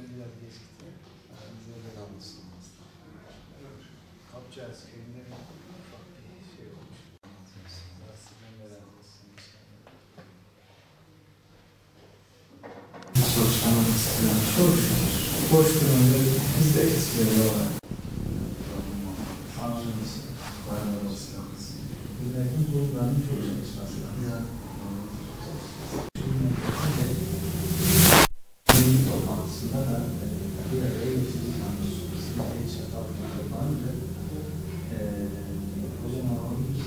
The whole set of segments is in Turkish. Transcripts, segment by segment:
seneler geçti. Bize de almışsınız. Kapçı askerinde ufak bir şey olmuş. Sizden de razı olsun inşallah. Çalışmamız istiyorum. Çok şükür. Boş durumda biz de istiyoruz. Tanrımız, bayramımız yapılsın. Bizlerin kurumlarının çok çalışması lazım. Toplantısında da bir araya getirdik anlaşılmasında inşaat altına kapandı. O zaman o ilk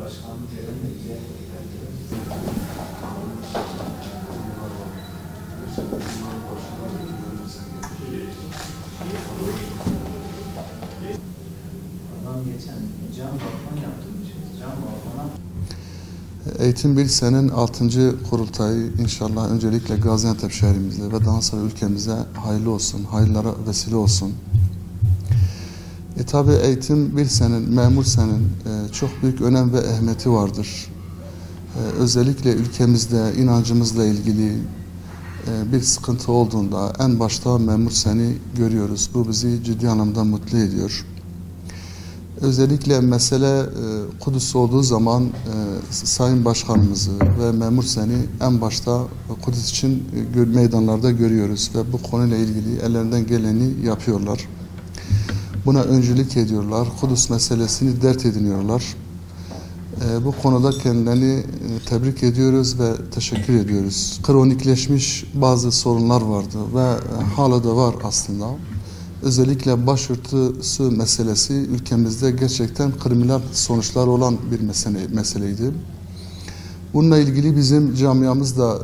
başkanlık yerine bize adam geçen cam balkon yaptırmış. Cam balkona Eğitim Bilsen'in 6. kurultayı inşallah öncelikle Gaziantep şehrimizde ve daha sonra ülkemize hayırlı olsun, hayırlara vesile olsun. Tabi Eğitim Bilsen'in, Memur Sen'in çok büyük önem ve ehemmiyeti vardır. Özellikle ülkemizde inancımızla ilgili bir sıkıntı olduğunda en başta Memur Sen'i görüyoruz. Bu bizi ciddi anlamda mutlu ediyor. Özellikle mesele Kudüs olduğu zaman Sayın Başkanımızı ve Memur Sen'i en başta Kudüs için meydanlarda görüyoruz ve bu konuyla ilgili ellerinden geleni yapıyorlar. Buna öncülük ediyorlar. Kudüs meselesini dert ediniyorlar. Bu konuda kendilerini tebrik ediyoruz ve teşekkür ediyoruz. Kronikleşmiş bazı sorunlar vardı ve hala da var aslında. Özellikle başörtüsü meselesi ülkemizde gerçekten kriminal sonuçlar olan bir meseleydi. Bununla ilgili bizim camiamız da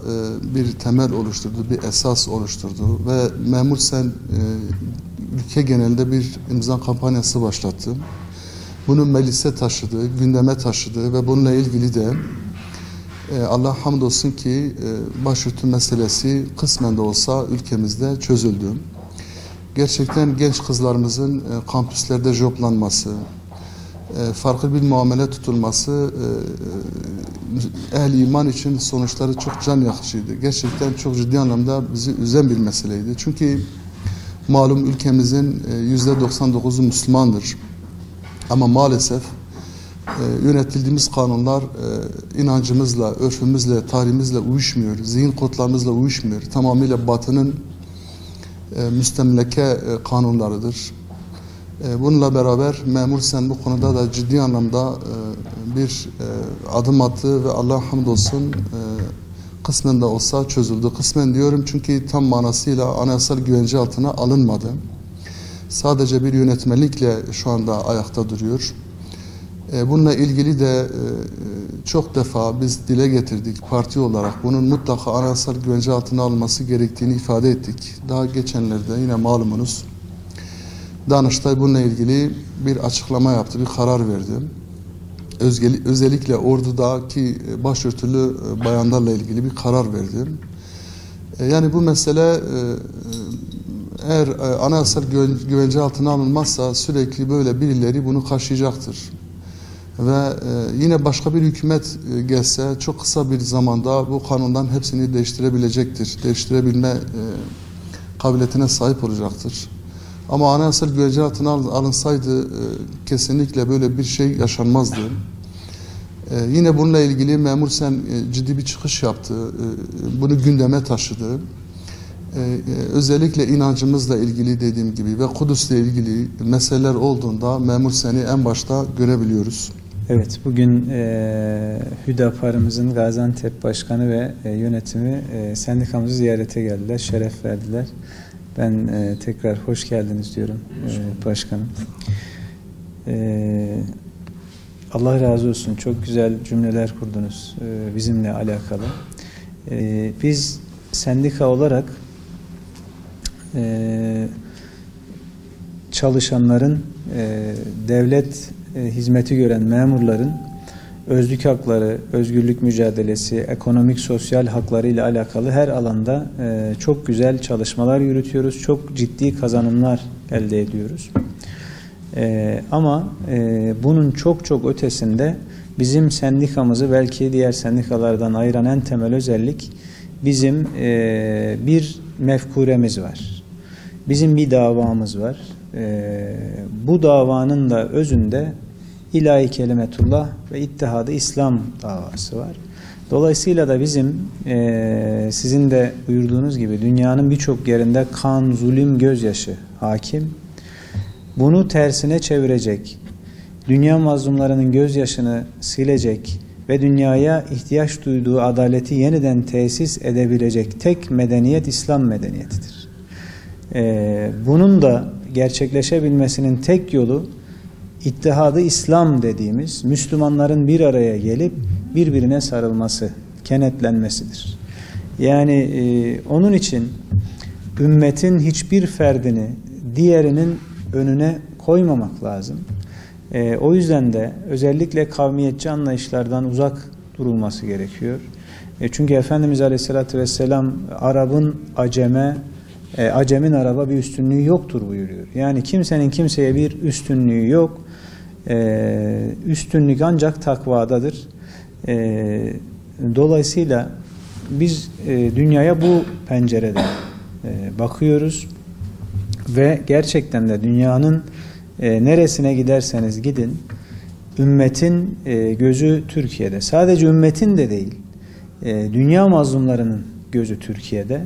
bir temel oluşturdu, bir esas oluşturdu ve Memur Sen ülke genelinde bir imza kampanyası başlattı. Bunu meclise taşıdı, gündeme taşıdı ve bununla ilgili de Allah hamdolsun ki başörtü meselesi kısmen de olsa ülkemizde çözüldü. Gerçekten genç kızlarımızın kampüslerde joplanması, farklı bir muamele tutulması ehl-i iman için sonuçları çok can yakıcıydı. Gerçekten çok ciddi anlamda bizi üzen bir meseleydi. Çünkü malum ülkemizin %99'u Müslümandır. Ama maalesef yönetildiğimiz kanunlar inancımızla, örfümüzle, tarihimizle uyuşmuyor, zihin kodlarımızla uyuşmuyor. Tamamıyla Batı'nın müstemleke kanunlarıdır. Bununla beraber Memur Sen bu konuda da ciddi anlamda bir adım attı ve Allah hamdolsun kısmen de olsa çözüldü. Kısmen diyorum çünkü tam manasıyla anayasal güvence altına alınmadı. Sadece bir yönetmelikle şu anda ayakta duruyor. Bununla ilgili de çok defa biz dile getirdik parti olarak. Bunun mutlaka anayasal güvence altına alınması gerektiğini ifade ettik. Daha geçenlerde yine malumunuz Danıştay bununla ilgili bir açıklama yaptı, bir karar verdi. Özellikle ordudaki başörtülü bayanlarla ilgili bir karar verdi. Yani bu mesele eğer anayasal güvence altına alınmazsa sürekli böyle birileri bunu kaşıyacaktır. Ve yine başka bir hükümet gelse çok kısa bir zamanda bu kanundan hepsini değiştirebilecektir. Değiştirebilme kabiliyetine sahip olacaktır. Ama anayasal güvence altına alınsaydı kesinlikle böyle bir şey yaşanmazdı. Yine bununla ilgili Memur Sen ciddi bir çıkış yaptı. Bunu gündeme taşıdı. Özellikle inancımızla ilgili dediğim gibi ve Kudüs'le ilgili meseleler olduğunda Memur Sen'i en başta görebiliyoruz. Evet, bugün Hüdapar'ımızın Gaziantep Başkanı ve yönetimi sendikamızı ziyarete geldiler, şeref verdiler. Ben tekrar hoş geldiniz diyorum başkanım. Allah razı olsun, çok güzel cümleler kurdunuz bizimle alakalı. Biz sendika olarak çalışanların, devlet hizmeti gören memurların özlük hakları, özgürlük mücadelesi, ekonomik, sosyal hakları ile alakalı her alanda çok güzel çalışmalar yürütüyoruz. Çok ciddi kazanımlar elde ediyoruz. Ama bunun çok ötesinde bizim sendikamızı belki diğer sendikalardan ayıran en temel özellik bizim bir mefkuremiz var. Bizim bir davamız var. Bu davanın da özünde ilahi kelimetullah ve İttihad-ı İslam davası var. Dolayısıyla da bizim sizin de buyurduğunuz gibi dünyanın birçok yerinde kan, zulüm, gözyaşı hakim. Bunu tersine çevirecek, dünya mazlumlarının gözyaşını silecek ve dünyaya ihtiyaç duyduğu adaleti yeniden tesis edebilecek tek medeniyet İslam medeniyetidir. Bunun da gerçekleşebilmesinin tek yolu İttihad-ı İslam dediğimiz Müslümanların bir araya gelip birbirine sarılması, kenetlenmesidir. Yani onun için ümmetin hiçbir ferdini diğerinin önüne koymamak lazım. O yüzden de özellikle kavmiyetçi anlayışlardan uzak durulması gerekiyor. Çünkü Efendimiz Aleyhisselatü Vesselam Arap'ın Acemin Arap'a bir üstünlüğü yoktur buyuruyor. Yani kimsenin kimseye bir üstünlüğü yok. Üstünlük ancak takvadadır. Dolayısıyla biz dünyaya bu pencereden bakıyoruz ve gerçekten de dünyanın neresine giderseniz gidin ümmetin gözü Türkiye'de. Sadece ümmetin de değil, dünya mazlumlarının gözü Türkiye'de.